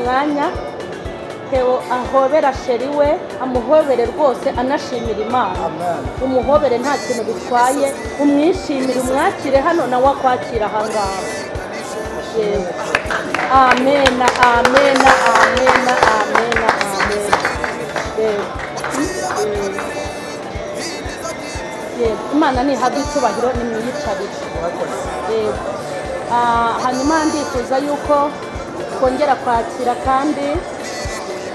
umwanya Theo ahobera sheri we amuhobere rwose anashimira Imana umuhobere nta kintu bitwaye umwishimire umwakire hano nawe akwakira ahangaha amen amen amen amen Imana nihabwe icyubahiro nimwiyicarire hanyuma ndifuza yuko kongera kwakira kandi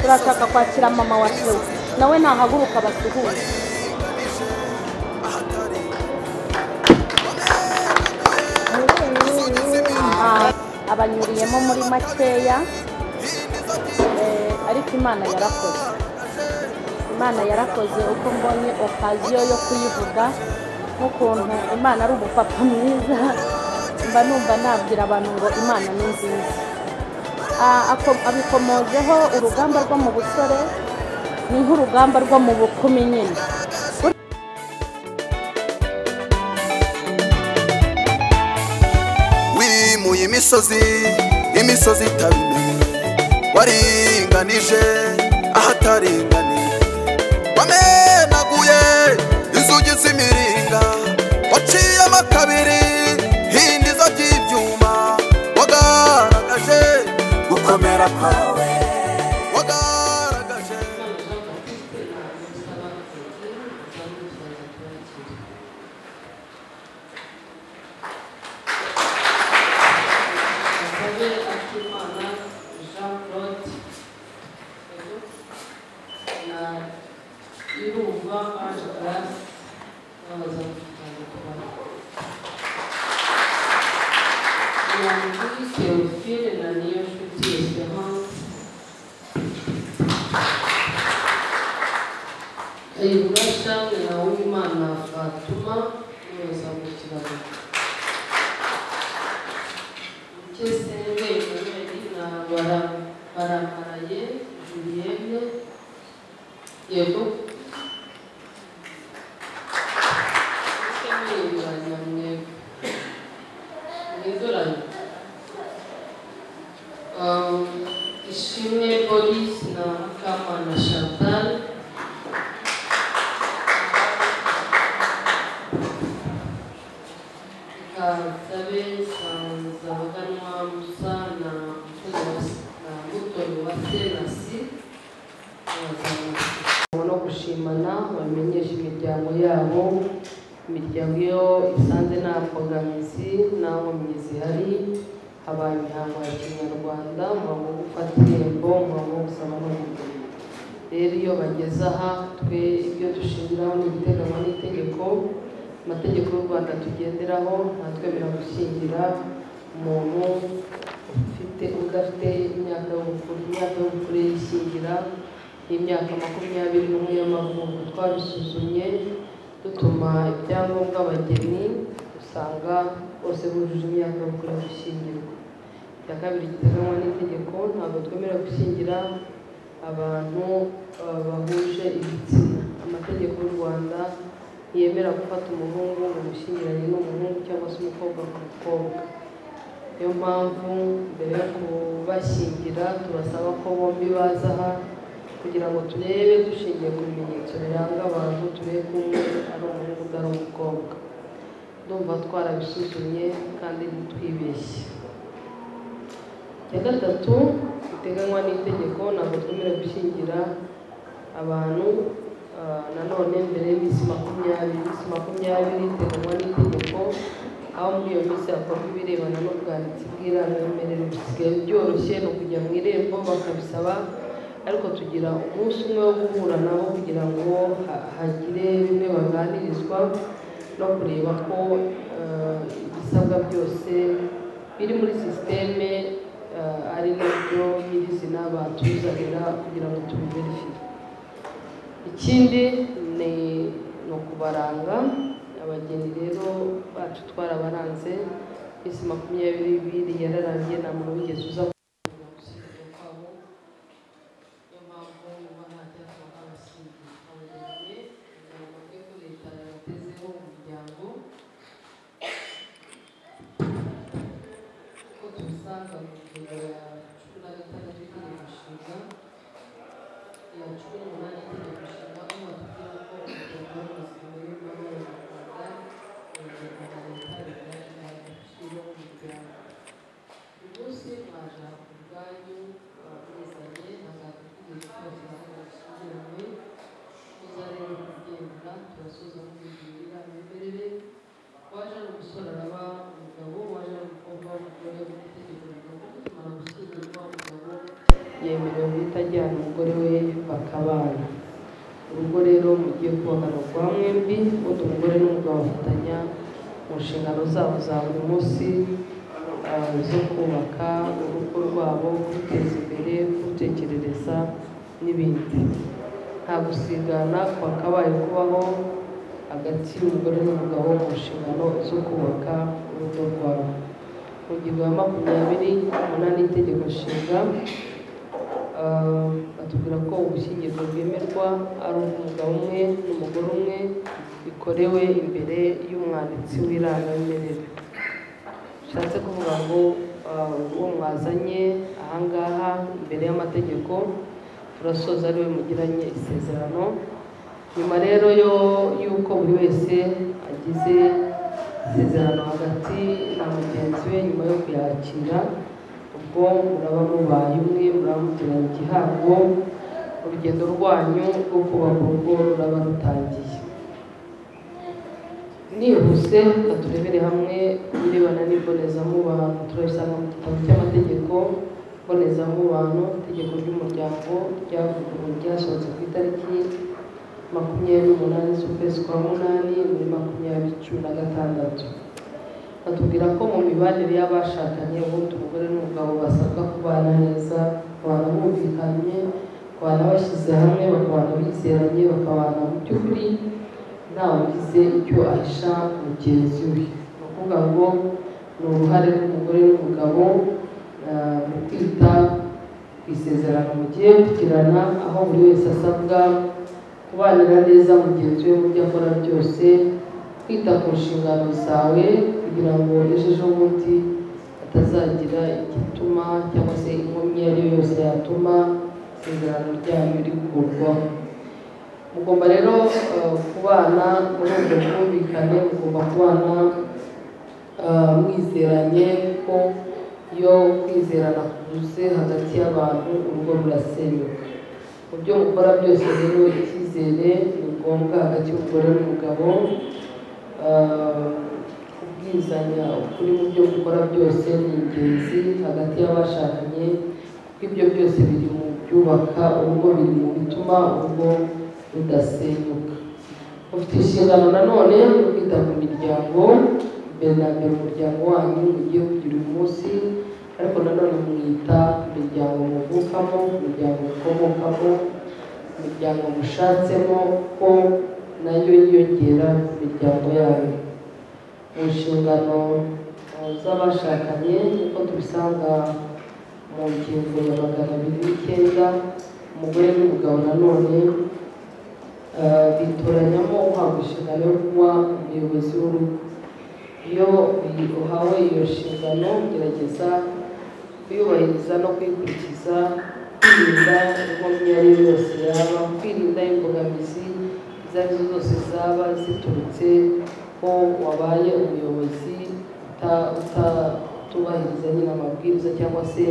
turashaka kwakira mama wa Theo nawe nahaguruka basuhuze abanyuriyemo muri makeya ariko Imana yarakoze uko mbonye okaziyo yo kuyivuga n'ukuntu Imana ari umupapa mwiza mba numva nabwira abantu ngo Imana ni nziza abikomojeho urugamba rwo mu busore ni nk'urugamba rwo mu bukumi nyine wimuye imisozi itabimenye waringanije ahataringaniye wamenaguye inzugi z'imiringa waciyemo kabiri hindiza by'ibyuma wagaragaje gukomera kwawe wagaragaje Ishimwe Boris na Mukamana Chantal Kazabe Sanzabaganwa Musa na Mutoni wa Senasi no gushimana bamenyesha imiryango yabo imiryango iyo isanze nta mbogamizi nta nkomyi zihari habaye imihango ya Kinyarwanda umuhango wo gufata irembo umuhango wo gusaba no kugura rero iyo bageze aha twe ibyo dushingiraho ni ibiteganywa n'itegeko amategeko y'u Rwanda tugenderaho natwe biragushyingira umuntu udafite imyaka y'ubukure yishyingira y'imyaka 21 y'amavuko twabisuzumye dutuma ibyangombwa abageni usanga bose bujuje imyaka y'ubukure gushyingirwa ya kabiri giteganywa n'itegeko ntabwo twemera gushyingira abantu bahuje ibitsina amategeko y'u Rwanda yemera gufata umuhungu mu gushyingiranye n'umuhungu cyangwa se umukobwa ku mukobwa niyo mpamvu mbere yo kubashyingira tubasaba ko bombi baza aha kugira ngo turebe dushingiye ku bimenyetso biranga abantu turebe ko umwe ari umuhungu utari umukobwa ndumva twarabisuzumye kandi ntitwibeshye icya gatatu biteganywa n'itegeko ntabwo twemera gushyingira abantu nanone mbere y'iminsi 20 iteganywa n'itegeko aho muri iyo minsi hakorwa ibirebana n'ubwanditsi bw'irangamimerere bisigaye byoroshye no kujya mu irembo bakabisaba ariko tugira umunsi umwe wo guhura nabo kugira ngo hagire bimwe baganirizwa no kureba ko ibisabwa byose biri muri sisiteme ari nabyo nyirizina batuzanira kugira ngo tubiverifiye ikindi ni ukubaranga abageni rero bacu twarabaranze isi 22 yararangiye nta muntu wigeze uza Santa yemerewe guhita ajyana umugore we bakabana. Urugo rero mugiye kubagana kwa mwembi, ubundi umugore n'umugabo bafatanya mu nshingano zabo za buri munsi zo kubaka urugo rwabo, kwiteza imbere, gutekerereza n'ibindi. Nta gusigana kwakabaye kubaho hagati y'umugore n'umugabo mu nshingano zo kubaka urugo rwabo. Mu ngingo ya 28 y'Itegeko Nshinga batubwira ko ubushyingirwa bwemerwa ari umugabo umwe n'umugore umwe bikorewe imbere y'umwanditsi w'irangamimerere. Bishatse kuvuga ngo uwo mwazanye ahangaha imbere y'amategeko turasoza ariwe mugiranye isezerano. Nyuma rero y'uko buri wese agize isezerano hagati na mugenzi we, nyuma yo kuyakira, ubwo muraba mubaye umwe, muraba mugiranye igihango, urugendo rwanyu rwo kubaka urugo ruraba rutangiye. Nihuse turebere hamwe ibirebana n'ibonezamubano. Turabisanga mu gitabo cy'amategeko mbonezamubano, itegeko ry'umuryango ryasohotse ku itariki 28 z'ukwezi kwa munani muri 2016. Batubwira ko mu mibanire y'abashakanye ubundi umugore n'umugabo basabwa kubana neza, kubana bumvikanye, kubana bashyize hamwe, bakabana bizeranye, bakabana mu by'ukuri ntawe ugize icyo ahisha mugenzi we. Ni ukuvuga ngo ni uruhare rw'umugore n'umugabo mu kwita ku isezerano mugiye kugirana, aho buri wese asabwa kubanira neza mugenzi we mu byo akora byose, kwita ku nshingano zawe kugira ngo ejo bundi atazagira igituma cyangwa se inkomyi iyo ari yo yose yatuma isezerano ryanyu rikurwaho. Mugomba rero kubana muri ubwo bwumvikane, mugomba kubana mwizeranye, kuko iyo kwizerana kubuze hagati y'abantu urugo rurasenyuka. Mu byo mukora byose rero icyizere ni ngombwa hagati y'umugore n'umugabo. Kubwizanya ukuri mu byo mukora byose ni ingenzi hagati y'abashakanye, kuko ibyo byose biri mu byubaka urugo, biri mu bituma urugo rudasenyuka. Mufite inshingano nanone yo kwita ku miryango, mbere na mbere umuryango wanyu mugiye kugira uyu munsi, ariko nanone mwita ku miryango muvukamo, imiryango mukomokamo, imiryango mushatsemo, ko nayo yiyongera ku miryango yayo. Mu nshingano z'abashakanye nk'uko tubisanga mu ngingo ya 209, umugore n'umugabo nanone bitoranyamo uhabwa inshingano yo kuba umuyobozi w'urugo. Iyo uhawe iyo nshingano gerageza kuyubahiriza no kuyikurikiza, kwirinda inkomyi iyo ari yo yose yaba, kwirinda imbogamizi izo ari zo zose zaba ziturutse ko wabaye umuyobozi utubahiriza nyine amabwiriza, cyangwa se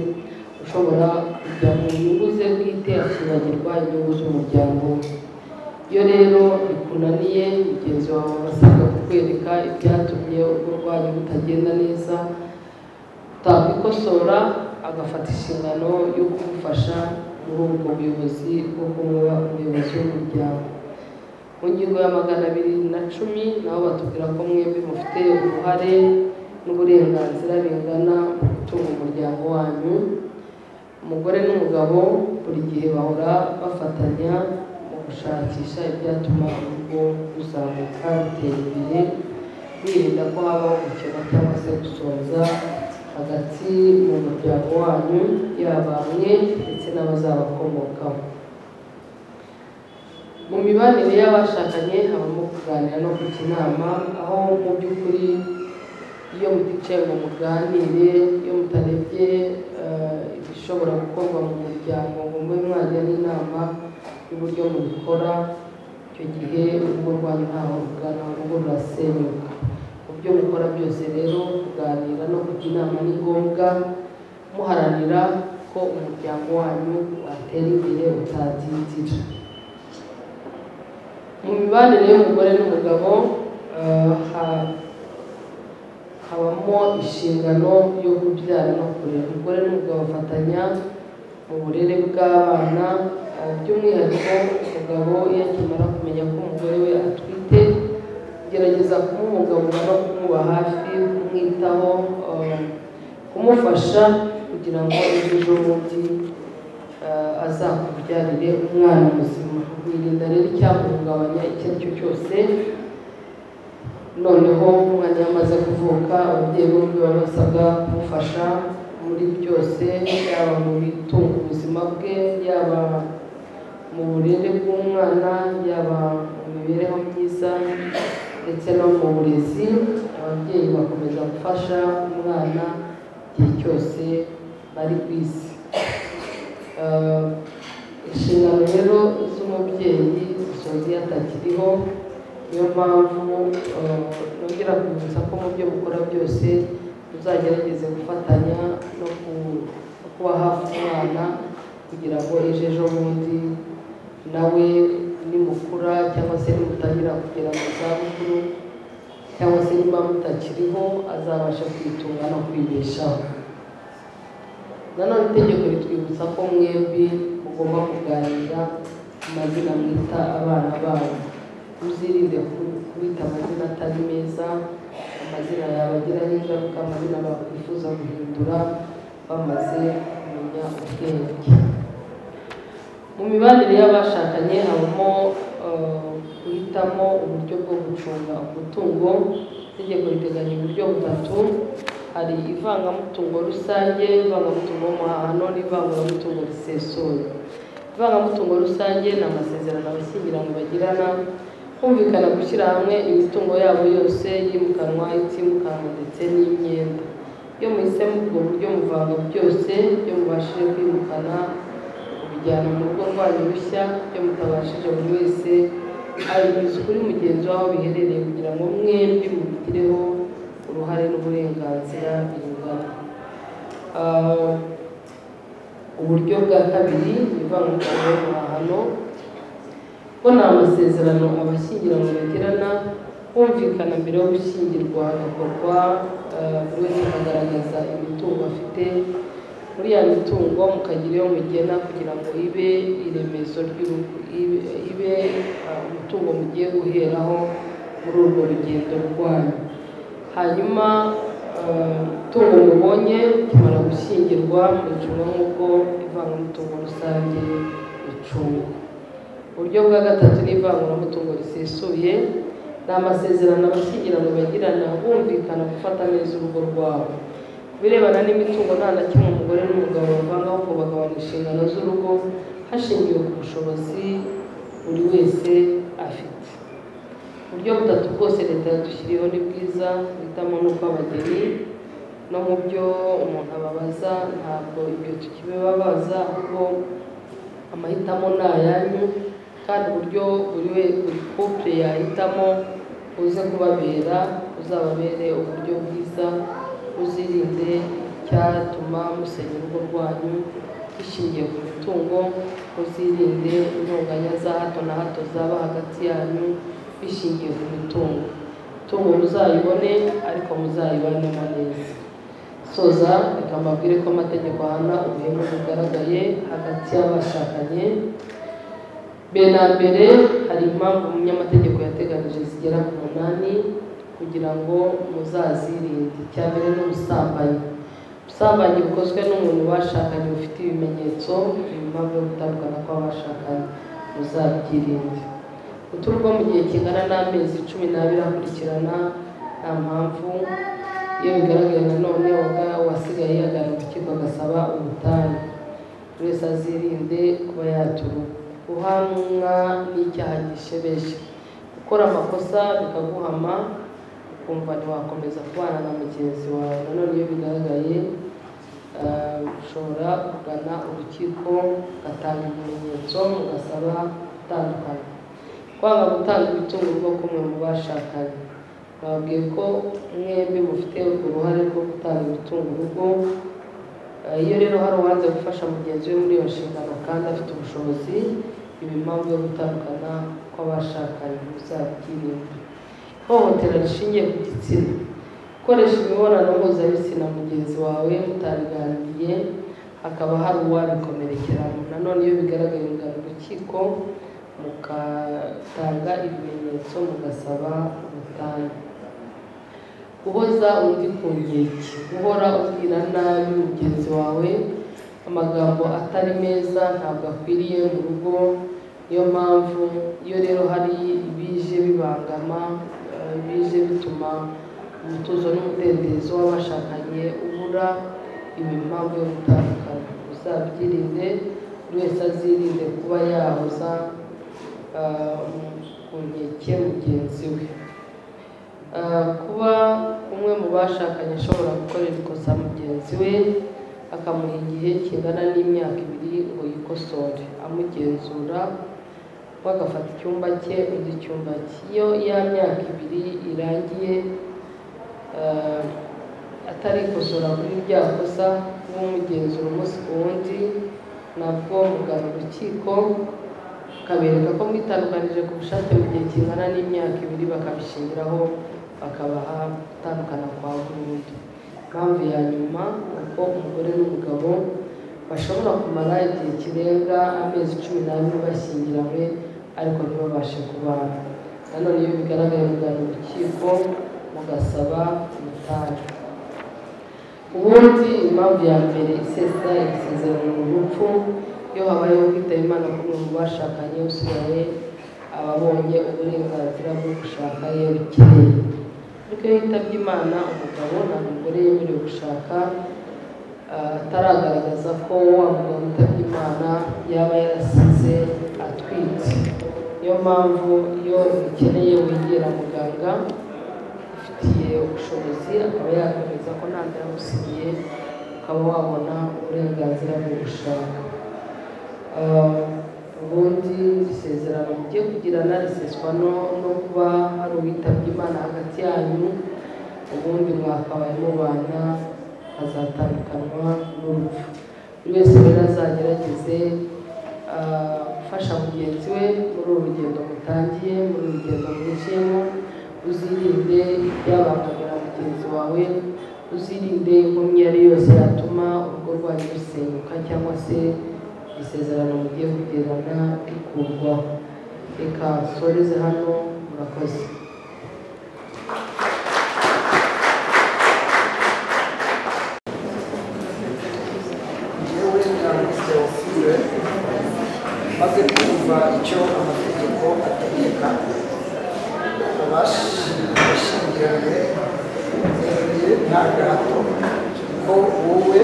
ushobora kujya mu nyungu ze bwite akibagirwa inyungu z'umuryango. Iyo rero bikunaniye, mugenzi wawe basabwa kukwereka ibyatumye urugo rwanyu rutagenda neza, utabikosora agafata inshingano yo kugufasha muri ubwo buyobozi bwo kuba umuyobozi w'umuryango. Mu ngingo ya 210 naho batubwira ko mwembi mufite uruhare n'uburenganzira bingana mu gutunga umuryango wanyu. Umugore n'umugabo buri gihe bahora bafatanya mu gushakisha ibyatuma urugo ruzamuka rutera imbere, birinda ko habaho gukena cyangwa se gusonza hagati mu muryango wanyu, yaba mwe ndetse n'abazabakomokaho. Mu mibanire y'abashakanye habamo kuganira no kujya inama, aho mu by'ukuri iyo muticaye ngo muganire, iyo mutarebye ibishobora gukorwa mu muryango ngo mube mwajya n'inama, y'uburyo mubikora, icyo gihe urugo rwanyu ntaho rugana, urugo rurasenyuka. Mu byo mukora byose rero kuganira no kujya inama ni ngombwa, muharanira ko umuryango wanyu watera imbere utadindira. Mu mibanire y'umugore n'umugabo habamo inshingano yo kubyara no kurera. Umugore n'umugabo bafatanya mu burere bw'abana, by'umwihariko umugabo iyo akimara kumenya ko umugore we atwite, gerageza kumubungabunga no kumuba hafi, kumwitaho, kumufasha kugira ngo ejo bundi azakubyarire umwana muzima. Wirinda rero icyamuhungabanya icyo ari cyo cyose. Noneho umwana yamaze kuvuka, ababyeyi bombi baba basabwa kumufasha muri byose, yaba mu bitunga ubuzima bwe, yaba mu burere bw'umwana, yaba mu mibereho myiza ndetse no mu burezi. Ababyeyi bakomeza gufasha umwana igihe cyose bari ku isi. Inshingano rero z'umubyeyi zisoza iyo atakiriho, niyo mpamvu nongera kwibutsa ko mu byo mukora byose muzagerageze gufatanya no kuba hafi umwana, kugira ngo ejo bundi nawe nimukura cyangwa se nimutangira kugera mu zabukuru cyangwa se niba mutakiriho azabasha kwitunga no kwibeshaho. Nanone itegeko ritwibutsa ko mwembi mugomba kuganira amazina mwita abana babo. Uzirinde kubita amazina atari meza, amazina yabagiraho ingaruka, amazina bakwifuza guhindura bamaze kumenya ubwenge. Mu mibanire y'abashakanye habamo guhitamo uburyo bwo gucunga umutungo. Itegeko riteganya uburyo butatu: hari ivangamutungo rusange, ivangamutungo w'umuhahano n'ivanguramutungo risesuye. Ivangamutungo rusange ni amasezerano abashyingiranywe bagirana, kumvikana gushyira hamwe imitungo yabo yose yimukanwa, itimukanwa ndetse n'imyenda. Iyo muhisemo ubwo buryo muvanga byose, iyo mubashije kwimukana kubijyana mu rugo rwanyu rushya, iyo mutabashije buri wese abinyuza kuri mugenzi waho biherereye, kugira ngo mwembi mubigireho uruhare n'uburenganzira bingana. Uburyo bwa kabiri ivangamutungo w'umuhahano, ko ni amasezerano abashyingiranywe bagirana, kumvikana mbere yo gushyingirwa hagakorwa buri wese akagaragaza imitungo afite. Muri ya mitungo mukagira iyo mugena kugira ngo ibe iremezo ry'urugo, ibe umutungo mugiye guheraho muri urwo rugendo rwanyu. Hanyuma umutungo mubonye kimara gushyingirwa mucunga nk'uko ivangamutungo rusange ricungwa. Uburyo bwa gatatu ni ivanguramutungo risesuye, ni amasezerano abashyingiranywe bagirana bumvikana gufata neza urugo rwabo. Ku birebana n'imitungo nta na kimwe umugore n'umugabo bavangaho ngo bagabana inshingano z'urugo hashingiwe ku bushobozi buri wese afite. Uburyo butatu bwose leta yadushyiriyeho ni bwiza, guhitamo n'ukw'abageni. No mu byo umuntu ababaza ntabwo ibyo tukibibabaza, ahubwo amahitamo ni ayanyu, kandi uburyo buri couple yahitamo uze kubabera, uzababere uburyo bwiza. Uzirinde icyatuma musenya urugo rwanyu bishingiye ku mitungo, uzirinde intonganya za hato na hato zaba hagati yanyu bishingiye ku mitungo. Imitungo muzayibone ariko muzayibanemo neza. Soza reka mbabwire ko amategeko ahana ubuhemu bugaragaye hagati y'abashakanye. Mbere na mbere hari impamvu umunyamategeko yateganije zigera ku 8 kugira ngo muzazirinde. Icya mbere ni ubusambanyi. Ubusambanyi bukozwe n'umuntu bashakanye bufite ibimenyetso, impamvu yo gutandukana kw'abashakanye, muzabyirinde. Guta urugo mu gihe kingana n'amezi 12 akurikirana nta mpamvu. Iyo bigaragaye nanone wasigaye yagana urukiko agasaba ubutane. Buri wese azirinde kuba yatura. Guhamwa n'icyaha gishebeje, gukora amakosa bikaguhama ukumva ntiwakomeza kubana na mugenzi wawe. Nanone iyo bigaragaye ushobora kugana mukagana urukiko gatanga ibimenyetso mugasaba gutandukana. Kwanga gutanga imitungo rwo kumwe mu bashakanye, nababwiye ko mwembi mufite uruhare rwo gutanga imitungo urugo. Iyo rero hari uwanze gufasha mugenzi we muri iyo nshingano kandi afite ubushobozi, ibi impamvu yo gutandukana kw'abashakanye muzabyirinde. Ihohotera rishingiye ku gitsina, gukoresha imibonano mpuzabitsina mugenzi wawe mutariganiriye hakaba hari uwabikomerekeramo. Nanone iyo bigaragaye mugana urukiko mukatanga ibimenyetso mugasaba ubutane. Guhoza undi ku nkeke, guhora ubwira nabi mugenzi wawe amagambo atari meza ntabwo akwiriye mu rugo. Niyo mpamvu iyo rero hari ibije bibangama, bije bituma umutuzo n'umudendezo w'abashakanye ubura, ibi impamvu yo gutandukana. Uzabyirinde, buri wese azirinde kuba yahoza ku nkeke mugenzi we. Kuba umwe mu bashakanye ashobora gukorera ikosa mugenzi we akamuha igihe kingana n'imyaka 2 ngo yikosore, amugenzura bagafata icyumba cye undi icyumba cye. Iyo ya myaka 2 irangiye atarikosora kuri rya kosa w'umugenzura umunsi ku wundi, nabwo mugana urukiko kabereka ko mwitandukanije ku bushake mu gihe kingana n'imyaka 2 bakabishingiraho bakabaha gutandukana kwa burundu. Impamvu ya nyuma uko umugore n'umugabo bashobora kumara igihe kirenga amezi 12 bashyingiranywe ariko ntibabashe kubana. Nanone iyo bigaragaye mugana urukiko mugasaba ubutane. Ubundi impamvu ya mbere isesa isezerano mu rupfu, iyo habayeho kwitaba Imana kumwe mu bashakanye usigaye ababonye uburenganzira bwo gushaka iyo bikeneye. Ariko iyo yitabye Imana umugabo nta mugore yemerewe gushaka ataragaragaza ko wa mugabo witabye Imana yaba yarasize atwite. Niyo mpamvu iyo ukeneye wegera muganga ufitiye ubushobozi akaba yakwemeza ko nta ndamusigiye, ukaba wabona uburenganzira bwo gushaka. Ubundi isezerano mugiye kugirana riseswa no kuba hari uwitabye Imana hagati yanyu, ubundi mwakabaye mubana hazatandukanwa n'urupfu. Buri wese rero azagerageze gufasha mugenzi we muri uru rugendo mutangiye, muri uru rugendo mwinjiyemo. Uzirinde ibyabangamira mugenzi wawe, uzirinde inkomyi iyo ari yose yatuma urugo rwanyu rusenyuka cyangwa se isezerano mugiye kugirana rikurwaho. Reka soreze hano, murakoze. maze kumva icyo amategeko ategeka, abashyingiranywe bemereye nta gahato ko wowe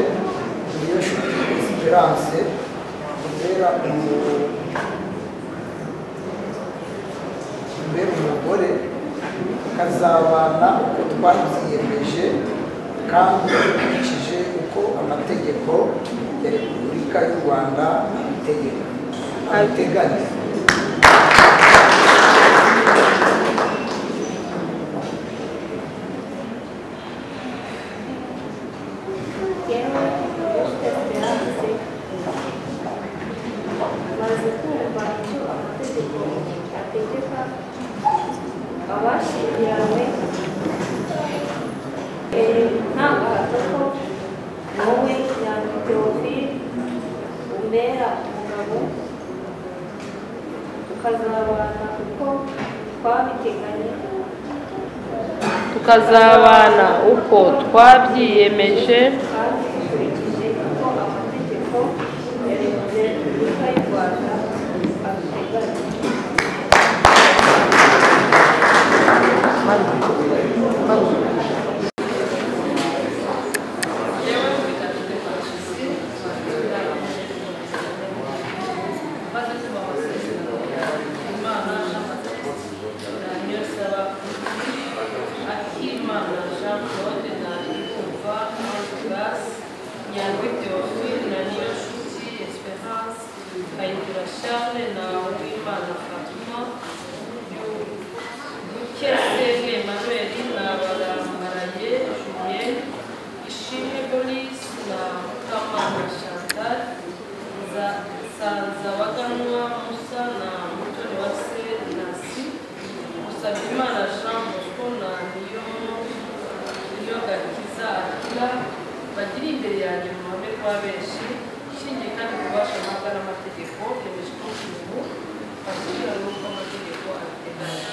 niyo nshuti Esperance ubera umugore, kazabana uko twabyiyemeje kandi dukurikije uko amategeko ya Repubulika y'u Rwanda abiteganya. Abashyingiranywe nta gahato ko wowe Nyandwi Theophile umbera umugabo, tukazabana uko twabyiyemeje kandi dukurikije uko amategeko ya Repubulika y'u Rwanda abiteganya. Nyandwi Theophile na niyo nshuti Kayihura Charles na Uwimana Fatima, Dukese Emmanuel na Baramaraye Julien, Ishimwe Boris na Mukamana Chantal, Sanzabaganwa Musa na Mutoniwase Nasi, Musabyimana Jean Bosco na Niyogakiza Akila, bagiri imbere yanjye mu ruhame rwa benshi, ishingiye kandi ku bubasha mpabwa n'amategeko, yemeje ko umuntu asubira n'uko amategeko abiteganya.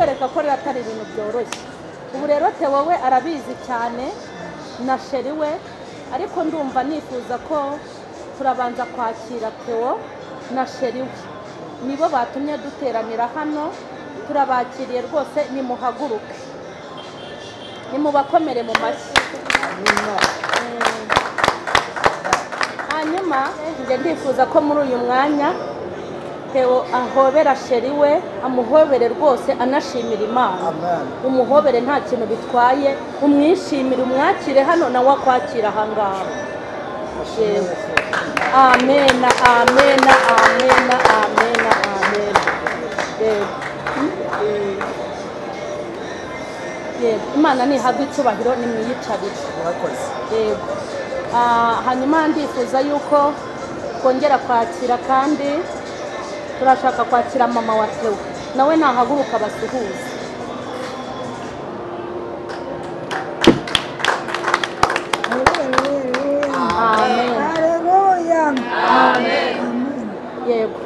kwereka ko atari ibintu byoroshye. Ubu rero Theo we arabizi cyane na sheri we, ariko ndumva nifuza ko turabanza kwakira Theo na sheri we, nibo batumye duteranira hano. Turabakiriye rwose, nimuhaguruke nimubakomere mu mashyi. Hanyuma nge ndifuza ko muri uyu mwanya Theo ahobera sheri we, amuhobere rwose anashimira Imana. Umuhobere nta kintu bitwaye, umwishimire, umwakire hano nawe akwakira ahangaha. Amen, amen, amen, amen, amen. Imana nihabwe icyubahiro, nimwiyicarire. Hanyuma ndifuza yuko twongera kwakira, kandi turashaka kwakira mama wa Theo, nawe nahaguruka basuhuze. Amen. Amen. Yego,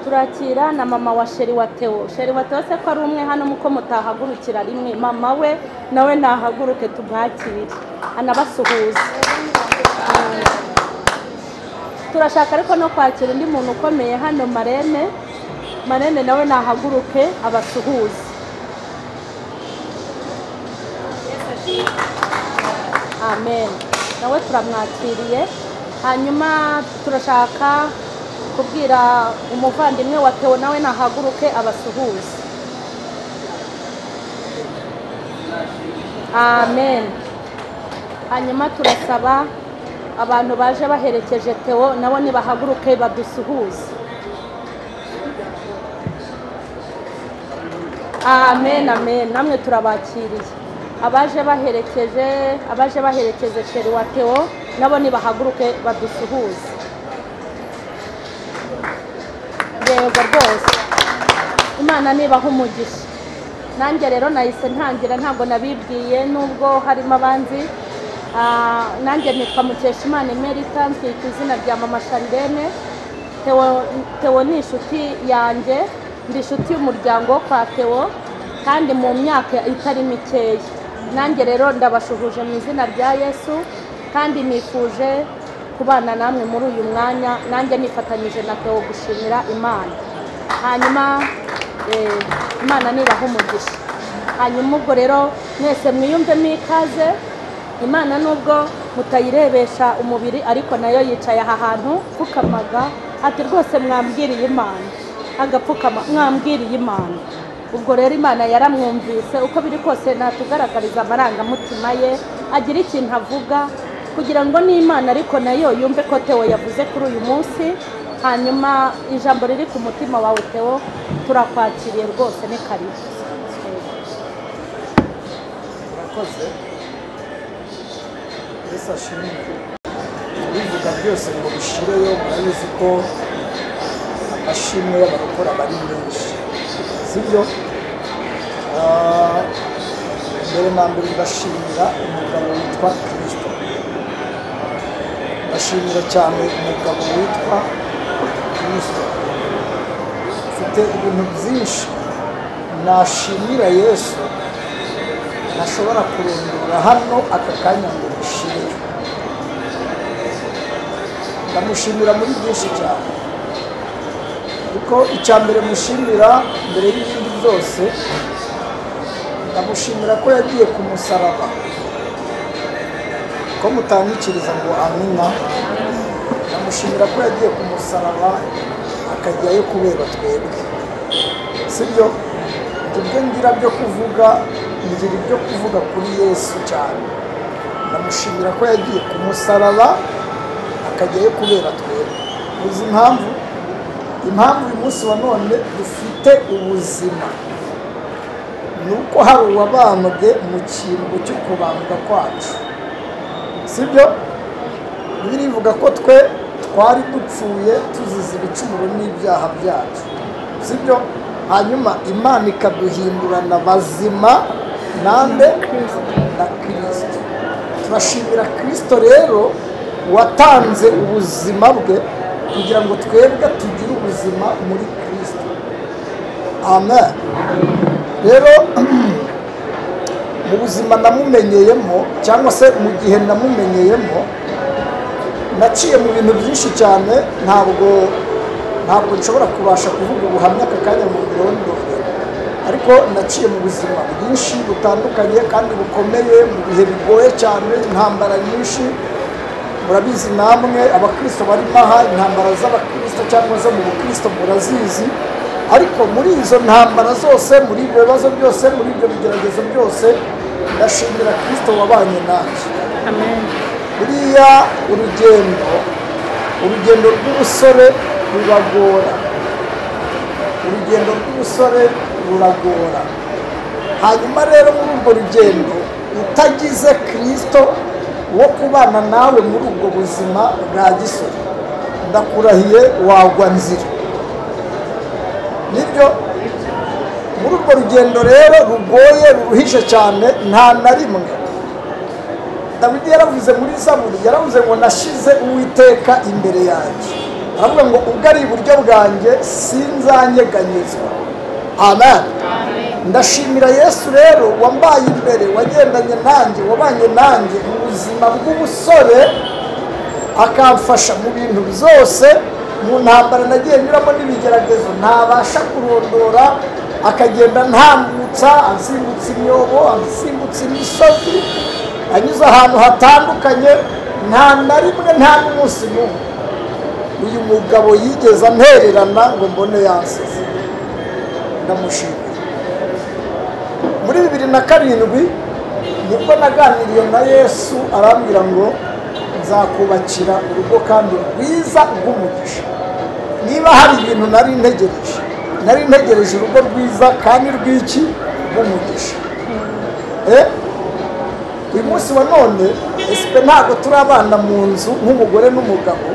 turakira na mama wa sheri wa Theo. Sheri wa Theo se ko ari umwe hano muko mutahagurukira rimwe, mama we nawe nahaguruke tumwakire anabasuhuze. Turashaka ariko no kwakira undi muntu ukomeye hano, Marene nawe nahaguruke abasuhuze. Amen. Nawe turamwakiriye. Hanyuma turashaka kubwira umuvandimwe wa Theo nawe nahaguruke abasuhuze. Amen. Hanyuma turasaba abantu baje baherekeje Theo nabo nibahaguruke badusuhuze. Amen, amen. Namwe turabakiriye. Abaje baherekeje sheri wa Theo nabo nibahaguruke badusuhuze. Yego rwose, Imana nibaha umugisha. Nanjye rero nahise ntangira, ntabwo nabibwiye nubwo harimo abanzi. Nanjye nitwa Mukeshimana Emerita, nzwi ku izina rya Mama Shandene. Theo ni inshuti yanjye, ndi inshuti y'umuryango kwa Theo kandi mu myaka itari mikeya. Nanjye rero ndabashuhuje mu izina rya Yesu kandi nifuje kubana namwe muri uyu mwanya. Nanjye nifatanyije na Theo gushimira Imana. Hanyuma Imana nibaha umugisha. Hanyuma ubwo rero mwese mwiyumvemo ikaze. Imana nubwo mutayirebesha umubiri ariko nayo yicaye aha hantu pfukamaga ati rwose mwambwiriye Imana, agapfukama mwambwiriye Imana. Ubwo rero Imana yaramwumvise, uko biri kose natugaragariza amarangamutima ye, agira ikintu avuga kugira ngo n'Imana ariko nayo yumve ko Theo yavuze kuri uyu munsi. Hanyuma ijambo riri ku mutima wawe Theo, turakwakiriye rwose, ni karibu. Murakoze. Yesu ashimwe. Bivuga byose ngo bishireyo, murabizi ko amashimwe y'abarokora bari menshi, sibyo? Mbere na mbere ndashimira umugabo witwa Kristo. Ndashimira cyane umugabo witwa Kristo. Mfite ibintu byinshi nashimira Yesu ntashobora kurondora hano aka kanya ngo bishire. Ndamushimira muri byinshi cyane, kuko icya mbere mushimira mbere y'ibindi byose, ndamushimira ko yagiye ku musaraba. Ko mutanyikiriza ngo amina. Ndamushimira ko yagiye ku musaraba akajyayo kubera twebwe, sibyo? Ibyo ngira byo kuvuga, ngira ibyo kuvuga kuri Yesu cyane. Ndamushimira ko yagiye ku musaraba akajyayo kubera twebwe. Uzi impamvu uyu munsi wa none dufite ubuzima, nuko hari uwabambwe mu cyimbo cyo kubambwa kwacu, sibyo? Bibiliya ivuga ko twe twari dupfuye tuzize ibicumuro n'ibyaha byacu, sibyo? Hanyuma Imana ikaduhindurana bazima nande na Kristo. Turashimira Kristo rero watanze ubuzima bwe kugira ngo twebwe tugire ubuzima muri Kristo. Amen. Rero mu buzima namumenyeyemo, cyangwa se mu gihe namumenyeyemo, naciye mu bintu byinshi cyane. Ntabwo nshobora kubasha kuvuga ubuhamya aka kanya mu birondoro, ariko naciye mu buzima bwinshi butandukanye kandi bukomeye, mu bihe bigoye cyane, intambara nyinshi. Murabizi namwe abakristo bari maha, intambara z'abakristo cyangwa zo mu bukristo murazizi. Ariko muri izo ntambara zose, muri ibyo bibazo byose, muri ibyo bigeragezo byose, ndashimira Kristo wabanye nanjye. Amen. Buriya urugendo rw'ubusore ruragora. Urugendo rw'ubusore ruragora. Hanyuma rero muri urwo rugendo utagize Kristo wo kubana nawe muri ubwo buzima bwa gisore, ndakurahiye wagwa nzira. Nibyo muri urwo rugendo rero rugoye, ruruhishe cyane, nta na rimwe Dawidi yaravuze muri Zaburi, yaravuze ngo nashize Uwiteka imbere yanjye. Aravuga ngo ubwo ari iburyo bwanjye sinzanyeganyezwa. Amen. Ndashimira Yesu rero wambaye imbere, wagendanye nanjye, wabanye nanjye mu buzima bw'ubusore, akamfasha mu bintu byose, mu ntambara nagiye nyuramo n'ibigeragezo ntabasha kurondora, akagenda ntambutsa, ansimbutsa imyobo, ansimbutsa imisozi, anyuze ahantu hatandukanye. Nta na rimwe, nta n'umunsi n'umwe uyu mugabo yigeze antererana ngo mbone yansize. Ndamushimira. Muri 2007 nibwo naganiriye na Yesu, arambwira ngo nzakubakira urugo kandi rwiza rw'umugisha. Niba hari ibintu nari ntegereje urugo rwiza kandi rw'iki rw'umugisha. Uyu munsi wa none esipe ntabwo turi abana mu nzu nk'umugore n'umugabo,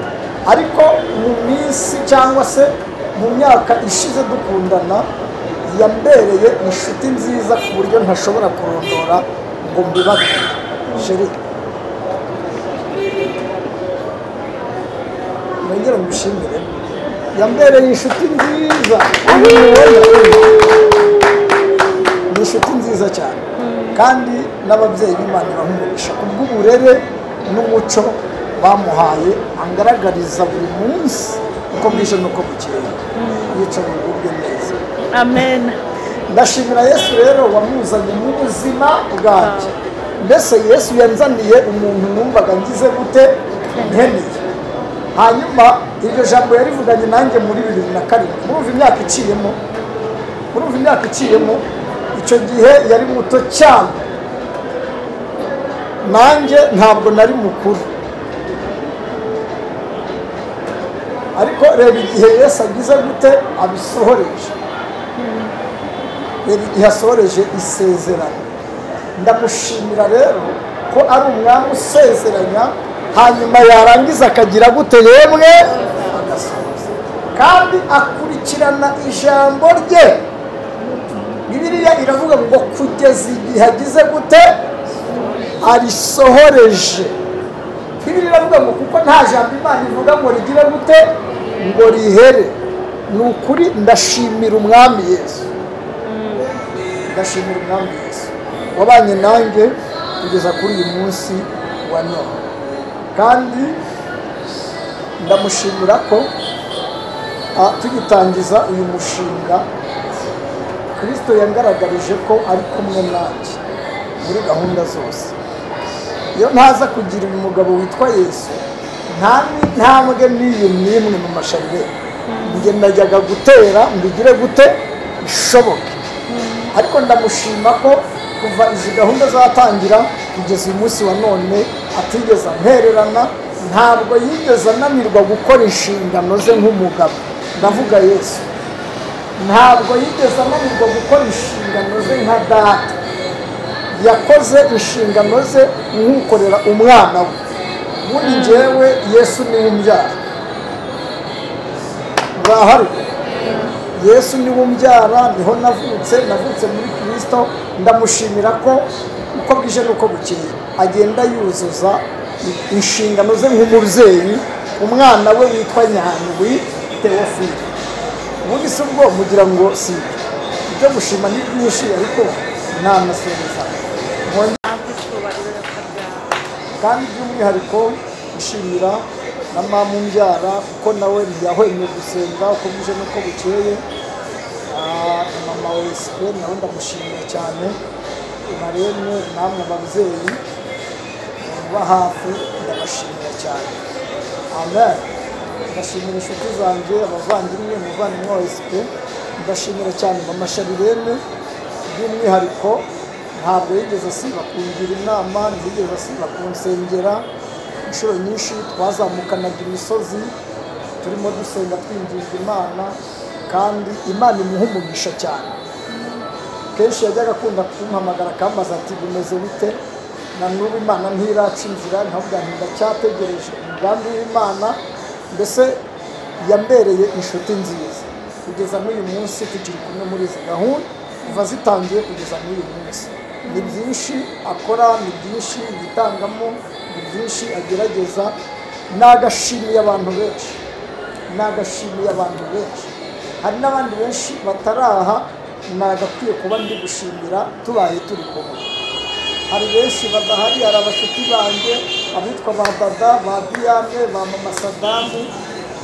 ariko mu minsi cyangwa se mu myaka ishize dukundana yambereye inshuti nziza ku buryo ntashobora kurondora ngo mbibage. Sheri mwongere mushimire, yambereye inshuti nziza, ni inshuti nziza cyane, kandi n'ababyeyi b'Imana bahumurisha kubw'uburere n'umuco bamuhaye, angaragariza buri munsi uko bwije n'uko bukeye, yica mu buryo neza. amen. Ndashimira Yesu rero wamuzanye mu buzima bwanjye. Mbese Yesu yanzaniye umuntu numvaga ngize gute nkeneye. Hanyuma iryo jambo yarivuganye nanjye muri 2007. Murumva imyaka iciyemo, icyo gihe yari muto cyane, nanjye ntabwo nari mukuru. Ariko reba igihe Yesu agize gute abisohoreje, reba igihe asohoreje isezerano. Ndamushimira rero ko ari umwami usezeranya, hanyuma yarangiza akagira gute yemwe agasohoza, kandi akurikirana ijambo rye. Bibiliya iravuga ngo kugeza igihe agize gute arisohoreje. Bibiliya iravuga ngo kuko nta jambo Imana ivuga ngo rigire gute ngo rihere. Ni ukuri ndashimira umwami Yesu, ndashimira umwami Yesu wabanye nanjye kugeza kuri uyu munsi wa none, kandi ndamushimira ko tugitangiza uyu mushinga Kristo yangaragarije ko ari kumwe nanjye muri gahunda zose. Iyo ntaza kugira uyu mugabo witwa Yesu, nta ntambwe n'imwe mu masharire njye najyaga gutera mbigire gute bishoboke. Ariko ndamushima ko kuva izi gahunda zatangira kugeza uyu munsi wa none atigeze ampererana, ntabwo yigeze ananirwa gukora inshingano ze nk'umugabo. Ndavuga Yesu, ntabwo yigeze ananirwa gukora inshingano ze nka data. Yakoze inshingano ze nk'ukorera umwana we. Ubundi njyewe Yesu niwe umbyara, urahari. Yesu niwe umbyara, niho navutse muri Kristo. Ndamushimira ko uko bwije n'uko bukeye agenda yuzuza inshingano ze nk'umubyeyi. Umwana we witwa Nyandwi Theophile, ubundi si ubwo mugira ngo si ibyo gushima ni byinshi, ariko ntanasoreza. Kandi by'umwihariko gushimira na mama umbyara, kuko nawe ntiyahwemye gusenga uko bwije n'uko bukeye. Mama wa esipe nawe ndamushimira cyane. Marene namwe ababyeyi muba hafi ndabashimira cyane. Amen. Ndashimira inshuti zanjye, abavandimwe, umuvandimwe wa esipe. Ndashimira cyane mama Sharirene, by'umwihariko ntabwo yigeze asiba kungira inama, ntiyigeze asiba kunsengera. Inshuro nyinshi twazamukanaga imisozi turimo dusenga twinginga Imana, kandi Imana imuha umugisha cyane. Kenshi yajyaga akunda kumpamagara akambaza ati bimeze bite, na n'ubu Imana ntiraca inzira. nkavuga nti ndacyategereje umugambi w'Imana. Mbese yambereye inshuti nziza kugeza n'uyu munsi, tukiri kumwe muri izi gahunda kuva zitangiye kugeza n'uyu munsi. Ni byinshi akora, ni byinshi yitangamo, ni byinshi agerageza. Nagashimiye abantu benshi, hari n'abandi benshi bataraha nagakwiye kuba ndi gushimira tubaye turi kumwe. Hari benshi badahari, hari abashuti banjye abitwa ba Dada, ba Diane, ba Mama Sadamu.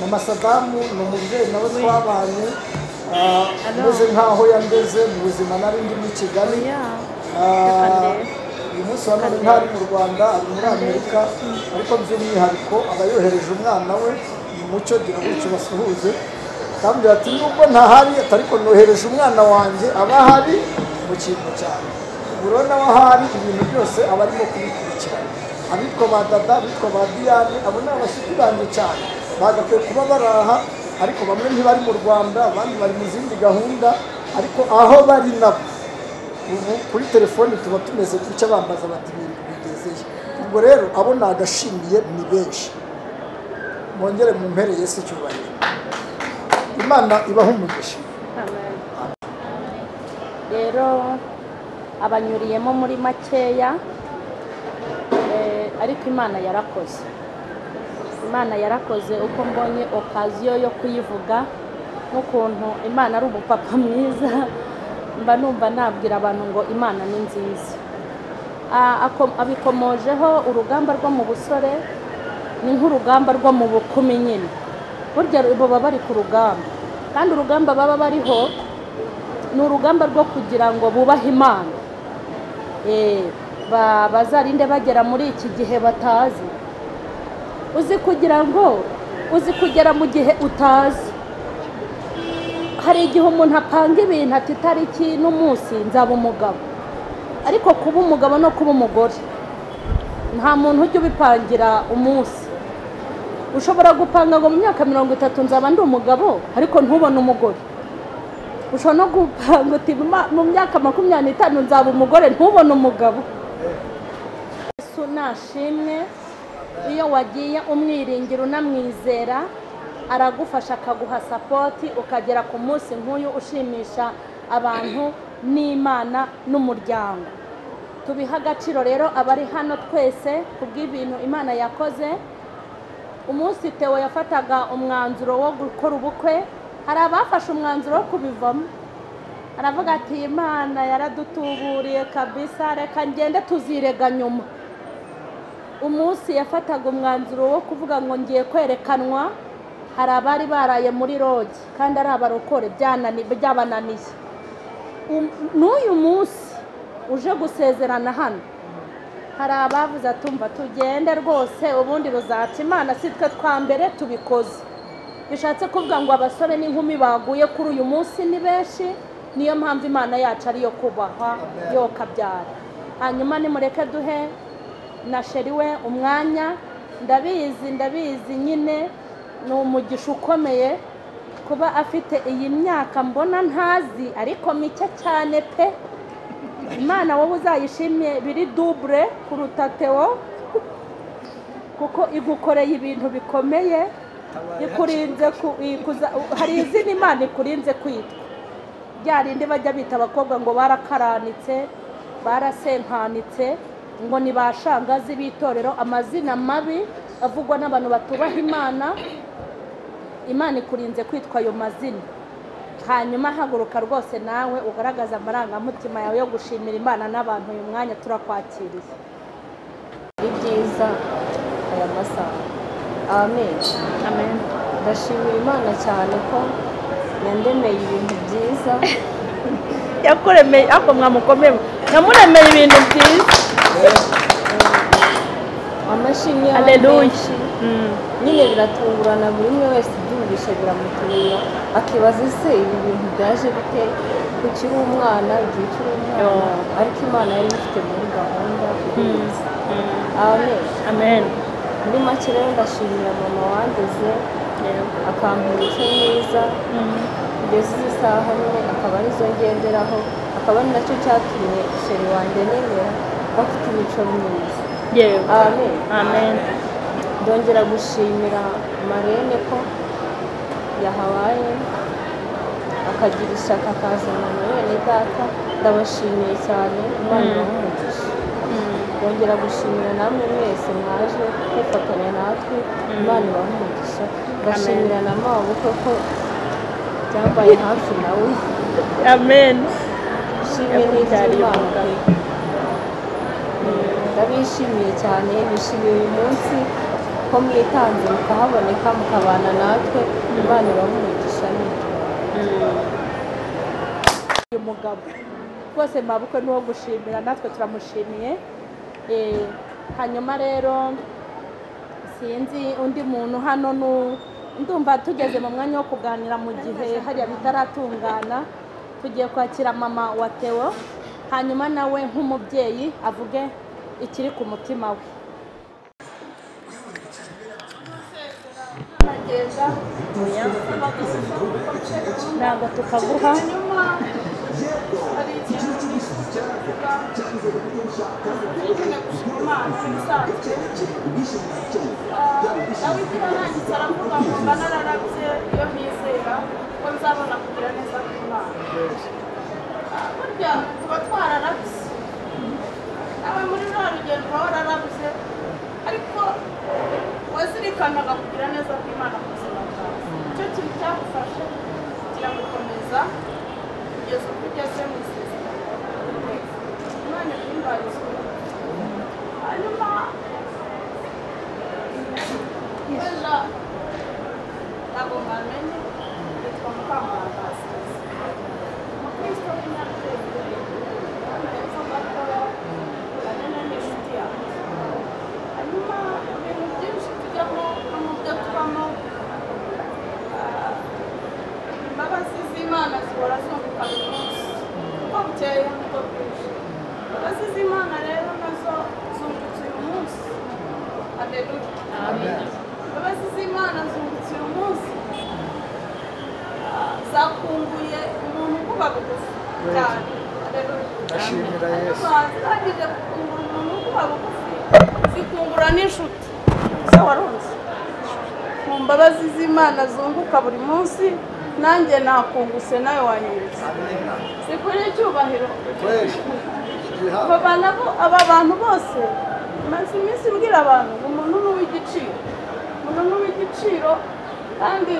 Mama Sadamu ni umubyeyi nawe twabanye, ameze nk'aho yandeze mu buzima nari ndi muri Kigali. uyu munsi wa none ntari mu Rwanda, ari muri Amerika, ariko by'umwihariko aba yohereje umwana we mu mucyo gira gutyo basuhuze. Kandi ati nubwo ntahari ariko nohereje umwana wanjye aba hari mu kintu cyane. Urabona wahari ibintu byose aba arimo kubikurikirana. Abitwa ba Dada, abitwa ba Diane, abo ni abashyitsi banjye cyane, bagakwiye kuba baraha, ariko bamwe ntibari mu Rwanda, abandi bari mu zindi gahunda. Ariko aho bari nabo ubu kuri telefone tuba tumeze gutya, bambaza bati ibintu bigezeye. ubwo rero abo nagashimiye ni benshi, mwongere mu mpere Yesu icyubahiro. Imana ibaha umugisha. Rero abanyuriyemo muri makeya, ariko Imana yarakoze. Imana yarakoze uko mbonye okaziyo yo kuyivuga, n'ukuntu Imana ari umupapa mwiza, mba numva nabwira abantu ngo Imana ni nziza. Abikomojeho urugamba rwo mu busore ni nk'urugamba rwo mu bukumi nyine, burya baba bari ku rugamba, kandi urugamba baba bariho ni urugamba rwo kugira ngo bubahe Imana, bazarinde bagera muri iki gihe batazi. Uzi kugera mu gihe utazi. Hari igihe umuntu apanga ibintu ati itariki n'umunsi nzaba umugabo, ariko kuba umugabo no kuba umugore nta muntu ujya ubipangira umunsi. Ushobora gupanga ngo mu myaka 30 nzaba ndi umugabo ariko ntubone umugore. Ushobora no gupanga uti mu myaka 25 nzaba umugore ntubone umugabo. Yesu nashimwe, iyo wagiye umwiringira unamwizera aragufasha akaguha sapoti ukagera ku munsi nk'uyu ushimisha abantu n'Imana n'umuryango. Tubiha agaciro rero abari hano twese kubw'ibintu Imana yakoze. Umunsi Theo yafataga umwanzuro wo gukora ubukwe, hari abafashe umwanzuro wo kubivamo, aravuga ati Imana yaradutuburiye kabisa, reka ngende tuzirega nyuma. Umunsi yafataga umwanzuro wo kuvuga ngo ngiye kwerekanwa, hari abari baraye muri rogi kandi ari abarokore byabananiye. N'uyu munsi uje gusezerana hano, hari abavuze atumva tugende rwose ubundi ruzaca Imana si twe twambere tubikoze. Bishatse kuvuga ngo abasore n'inkumi baguye kuri uyu munsi ni benshi, niyo mpamvu Imana yacu ariyo kubahwa yo kabyara. Hanyuma nimureke duhe na sheri we umwanya. Ndabizi nyine ni umugisha ukomeye kuba afite iyi myaka mbona ntazi ariko mike cyane pe. Imana wowe uzayishimiye biri double kuruta Theo, kuko igukoreye ibintu bikomeye, ikurinze hari izina Imana ikurinze kwitwa. Byarinde bajya bita abakobwa ngo barakaranitse, barasenkanitse, ngo ni bashangazi bitorero, amazina mabi avugwa n'abantu batubaha Imana. Imana ikurinze kwitwa ayo mazina. Hanyuma haguruka rwose nawe ugaragaza amarangamutima yawe yo gushimira Imana n'abantu. Uyu mwanya turakwakiriye. Ibyiza aya masaha. Amen. Amen. Ndashimira Imana cyane ko yandemeye ibintu byiza. Yakuremeye ako mwamukomeye, yamuremeye ibintu byiza. Amashimwe Haleluya. Nyine biratungurana, buri umwe wese ibyumvishe biramutunira akibaza ese ibi bintu byaje bite kukiri umwana igihe kiri umwana, ariko Imana yari ifite muri gahunda nziza. Amen. Amen. Muri make rero ndashimira mama wandeze akampa imico myiza kugeza izi saha nyine akaba arizo ngenderaho, akaba ari nacyo cyatumye sheri wanjye nemera bafite imico myiza. Amen. Amen. Ndongera gushimira Marene ko yahabaye akagira ishyaka akazana na bene data. Ndabashimiye cyane, Imana ibahe. Ndongera gushimira namwe mwese mwaje kwifatanya natwe, Imana ibahe. Ndashimira na mabukwe ko byambaye hafi nawe. Amen. Shimwe n'Imana. Ndabishimiye cyane, nishimiye uyu munsi ko mwitanze mukahaboneka mukabana natwe. Imana ibamugisha neza. Uyu mugabo rwose mabukwe ni uwo gushimira, natwe turamushimiye. Hanyuma rero sinzi undi muntu hano ndumva tugeze mu mwanya wo kuganira mu gihe hariya bitaratungana. Tugiye kwakira mama wa Theo, hanyuma nawe nk'umubyeyi avuge ikiri ku mutima we. Ntabwo tukaguha hari ikintu gushima Imana ibisanzwe dawidi yaranditse aravuga ngo mba nararabye iyo ntizera ko nzabona kugira neza kw'Imana. Burya tuba twararabye nawe muri rwa rugendo uba wararabye ariko wazirikanaga kugira neza kw'Imana mu buzima bwawe. Icyo kintu cyagufashe kiragukomeza kugeza ubwo ugeze mu isezerano. Imana ihimbarizwe. Hanyuma ejo ntabwo mwamenye yitwa Mukamurangasi, umukristo w'inyarugenge hepfo gatoya kanene n'inshuti yawe. Hanyuma ibintu byinshi tujyamo no mu byo tubamo, imbabazi z'Imana zihora zunguka buri munsi uko bukeye n'uko bwije. Imbabazi z'Imana rero nazo zungutse uyu munsi. Haleluya. Imbabazi z'Imana zungutse uyu munsi, zakunguye umuntu kuba bugufi cyane. Ndashimira Yesu. Zirangije kukungura umuntu kuba bugufi, zikungura n'inshuti. Se warunze mu mbabazi z'Imana zunguka buri munsi, nanjye nakunguse nawe wanyibutse. Sikwiriye icyubahiro. Aba bantu bose maze iminsi mbwira abantu ngo umuntu ni uw'igiciro, umuntu ni uw'igiciro, kandi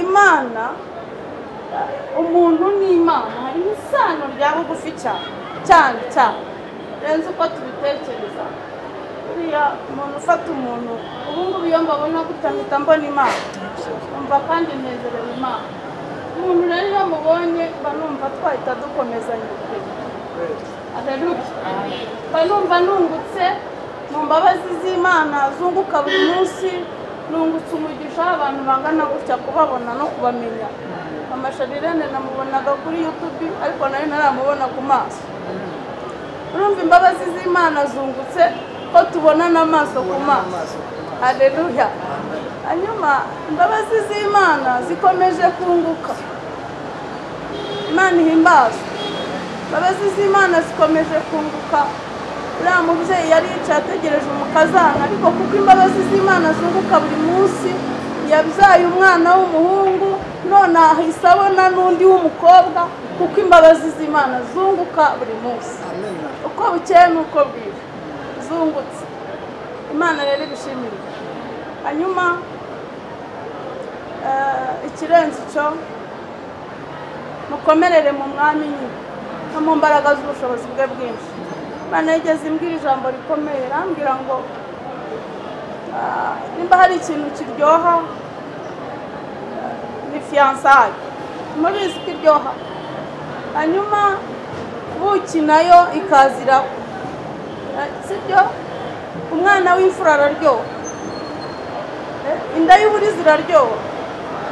Imana, umuntu n'Imana harimo isano rya bugufi cyane cyane cyane renze uko tubitekereza. Buriya umuntu ufata umuntu, ubu ngubu iyo mbabona gutya mpita mbona Imana, numva kandi nezerewe Imana. Umuntu rero iyo mubonye mba numva twahita dukomezanya urugendo. Haleluya. Mba numva nungutse mu mbabazi z'Imana zunguka buri munsi, nungutse umugisha abantu bangana gutya kubabona no kubamenya. Amasharirene namubonaga kuri YouTube ariko nayo naramubona ku maso. Urumva imbabazi z'Imana zungutse ko tubonana amaso ku maso. Haleluya. Hanyuma imbabazi z'Imana zikomeje kunguka. Imana ihimbazwe. Imbabazi z'Imana zikomeje kunguka. Uriya mubyeyi yari yicaye ategereje umukazana, ariko kuko imbabazi z'Imana zunguka buri munsi, yabyaye umwana w'umuhungu, none ahise abona n'undi w'umukobwa, kuko imbabazi z'Imana zunguka buri munsi. Uko bukeye n'uko bwije zungutse. Imana rero ibishimire. Hanyuma ikirenze icyo, mukomerere mu mwami nyine no mu mbaraga z'ubushobozi bwe bwinshi. Imana yigeze imbwira ijambo rikomeye, irambwira ngo nimba hari ikintu kiryoha ni fiyansaye, mubizi ko iryoha. Hanyuma buki nayo ikaziraho, sibyo? Umwana w'imfura araryoha, inda y'uburi ziraryoha,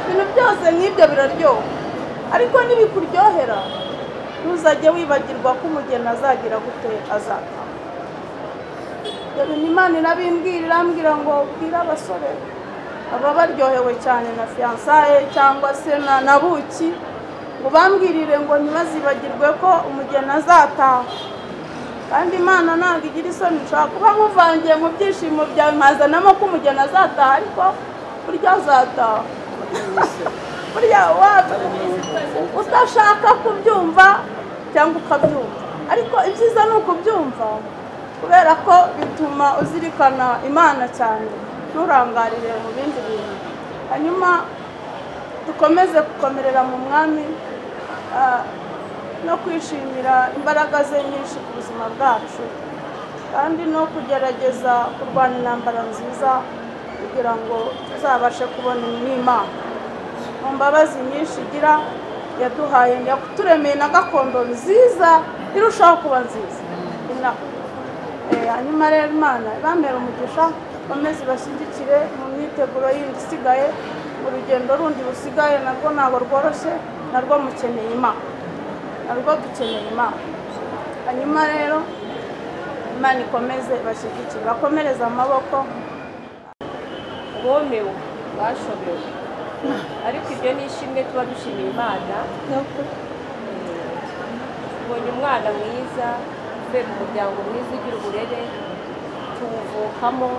ibintu byose nk'ibyo biraryoha. Ariko nibikuryohera ntuzajye wibagirwa ko umugeni azagira gute, azataha. Imana irabimbwira, irambwira ngo bwira abasore baba baryohewe cyane na fiyansaye cyangwa se na buki, ngo bambwirire ngo ntibazibagirwe ko umugeni azataha. Kandi Imana ntabwo igira isoni, ushobora kuba muvangiye mu byishimo byawe nkazanamo ko umugeni azataha, ariko burya azataha. Burya udashaka kubyumva cyangwa ukabyumva, ariko ibyiza ni ukubyumva, kubera ko bituma uzirikana Imana cyane, nturangarire mu bindi bintu. Hanyuma dukomeze gukomerera mu mwami no kwishimira imbaraga ze nyinshi ku buzima bwacu, kandi no kugerageza kurwana intambara nziza kugira ngo tuzabashe kubona n'Imana mu mbabazi nyinshi igira, yaduhaye, yaturemeye na gakondo nziza irushaho kuba nziza. Hanyuma rero Imana ibamere umugisha, bameze bashyigikire mu myiteguro yindi isigaye, mu rugendo rundi rusigaye narwo ntabwo rworoshye, narwo mukeneye Imana, narwo dukeneye Imana. Hanyuma rero Imana ikomeze bashyigikire, bakomereze amaboko. Bomewe bashobewe, ariko ibyo ni ishimwe tuba dushimiye Imana. Ubonye umwana mwiza navuye mu muryango mwiza ugira uburere tuwuvukamo,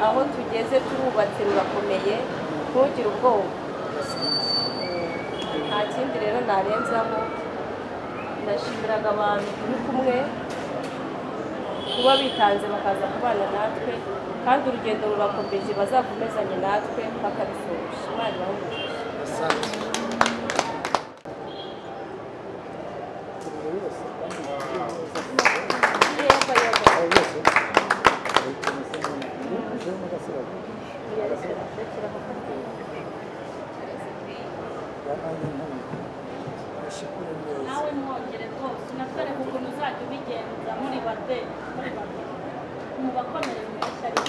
aho tugeze turubatse rurakomeye, ntugire ubwoba. Nta kindi rero narenzaho, nashimiraga abantu turi kumwe kuba bitanze bakaza kubana natwe, kandi urugendo rurakomeje, bazakomezanye natwe bakabisoje. Imana ibahumurize. nawe mwongere rwose unatwereke ukuntu uzajya ubigenza muri bade mu bakomere mu mashyari.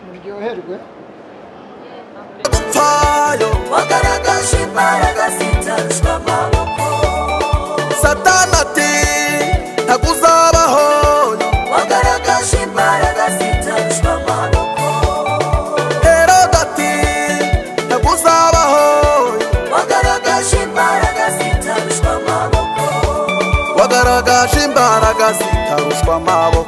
muryoherwe. upfayo wagaragaje imbaraga zitarushwa amaboko, satani ati ntakuzabaho, wagaragaje imbaraga zitarushwa amaboko, herode ati ntakuzabaho, wagaragaje imbaraga zitarushwa amaboko, wagaragaje imbaraga zitarushwa amaboko.